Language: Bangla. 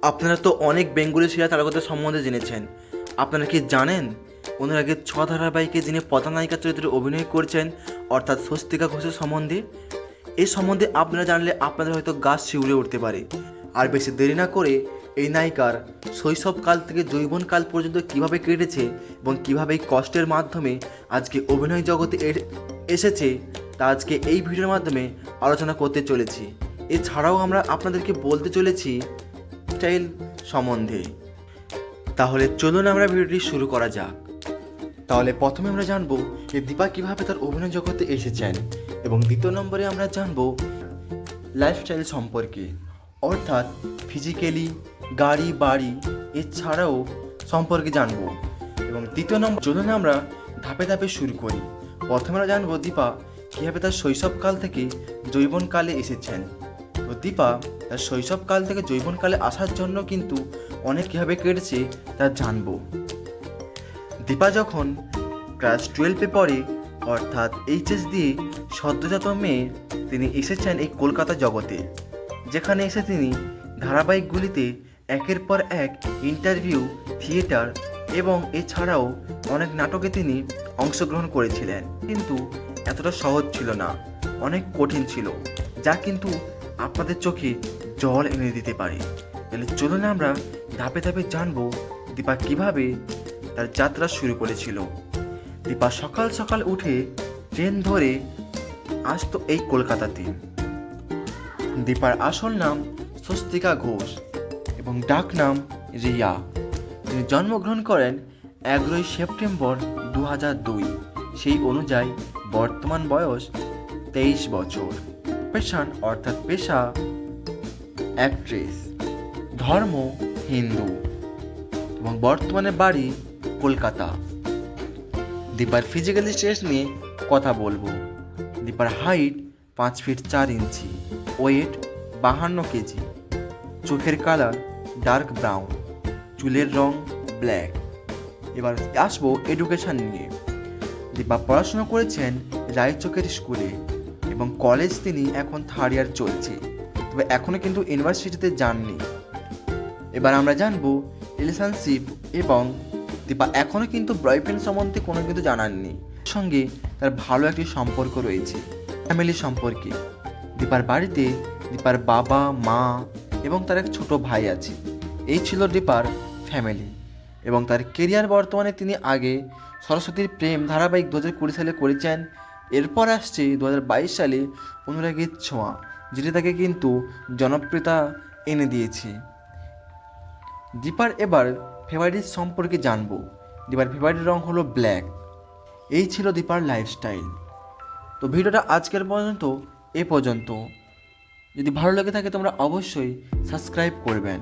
আপনারা তো অনেক বেঙ্গলি সিরিয়াল তারকাদের সম্বন্ধে জেনেছেন। আপনারা কি জানেন ওনার আগে 6 ধারাবাহিকে যিনি প্রধান নায়িকা চরিত্রে অভিনয় করছেন, অর্থাৎ স্বস্তিকা ঘোষের সম্বন্ধে? এই সম্বন্ধে আপনারা জানলে আপনাদের হয়তো গা শিউরে উঠতে পারে। আর বেশি দেরি না করে এই নায়িকার শৈশবকাল থেকে যৌবনকাল পর্যন্ত কিভাবে কেটেছে এবং কিভাবে এই কষ্টের মাধ্যমে আজকে অভিনয় জগতে এসেছে তা আজকে এই ভিডিওর মাধ্যমে আলোচনা করতে চলেছি। এছাড়াও আমরা আপনাদেরকে বলতে চলেছি স্টাইল সম্বন্ধে। তাহলে চলুন আমরা ভিডিওটি শুরু করা যাক। তাহলে প্রথমে আমরা জানবো যে দীপা কিভাবে তার অভিনয় জগতে এসেছেন, এবং দ্বিতীয় নম্বরে আমরা জানবো লাইফস্টাইল সম্পর্কে, অর্থাৎ ফিজিক্যালি, গাড়ি বাড়ি এছাড়াও সম্পর্কে জানবো। এবং তৃতীয় নম্বর চলুন আমরা ধাপে ধাপে শুরু করি। প্রথমে আমরা জানবো দীপা কীভাবে তার শৈশবকাল থেকে যৌবনকালে এসেছেন। তো দীপা তার শৈশবকাল থেকে যৌবনকালে আসার জন্য কিন্তু অনেক কীভাবে কেটেছে তা জানবো। দীপা যখন ক্লাস 12-এ পড়ে, অর্থাৎ এইচএস দিয়ে সদ্যজাত মেয়ে, তিনি এসেছেন এই কলকাতা জগতে, যেখানে এসে তিনি ধারাবাহিকগুলিতে একের পর এক ইন্টারভিউ, থিয়েটার এবং এছাড়াও অনেক নাটকে তিনি অংশগ্রহণ করেছিলেন। কিন্তু এতটা সহজ ছিল না, অনেক কঠিন ছিল, যা কিন্তু আপনাদের চোখে জল এনে দিতে পারে। তাহলে চলুন আমরা ধাপে ধাপে জানবো দীপা কিভাবে তার যাত্রা শুরু করেছিল। দীপা সকাল সকাল উঠে ট্রেন ধরে আসতো এই কলকাতাতে। দীপার আসল নাম স্বস্তিকা ঘোষ এবং ডাক নাম রিয়া। তিনি জন্মগ্রহণ করেন 11 সেপ্টেম্বর 2002। সেই অনুযায়ী বর্তমান বয়স 23 বছর। পেশান অর্থাৎ পেশা অ্যাক্ট্রেস, ধর্ম হিন্দু এবং বর্তমানে বাড়ি কলকাতা। দীপার ফিজিক্যাল স্ট্যাটাস নিয়ে কথা বলবো। দীপার হাইট 5 ফিট 4 ইঞ্চি, ওয়েট 52 কেজি, চোখের কালার ডার্ক ব্রাউন, চুলের রং ব্ল্যাক। এবার আসবো এডুকেশন নিয়ে। দীপা পড়াশোনা করেছেন রায়চকের স্কুলে এবং কলেজ তিনি এখন 3rd ইয়ার চলছে, তবে এখনও কিন্তু ইউনিভার্সিটিতে যাননি। এবার আমরা জানবো রিলেশনশিপ, এবং দীপা এখনও কিন্তু বয়ফ্রেন্ড সম্বন্ধে কোনো কিন্তু জানাননি। সঙ্গে তার ভালো একটি সম্পর্ক রয়েছে। ফ্যামিলি সম্পর্কে, দীপার বাড়িতে দীপার বাবা, মা এবং তার এক ছোট ভাই আছে। এই ছিল দীপার ফ্যামিলি। এবং তার কেরিয়ার বর্তমানে তিনি আগে সরস্বতীর প্রেম ধারাবাহিক 2020 সালে করেছেন। এরপর আসছে 2022 সালে অনুরাগের ছোঁয়া, যেটি তাকে কিন্তু জনপ্রিয়তা এনে দিয়েছে। দীপার এবার ফেভারিট সম্পর্কে জানবো। দীপার ফেভারিট রং হলো ব্ল্যাক। এই ছিল দীপার লাইফস্টাইল। তো ভিডিওটা আজকের পর্যন্ত এ পর্যন্ত। যদি ভালো লেগে থাকে তোমরা অবশ্যই সাবস্ক্রাইব করবেন।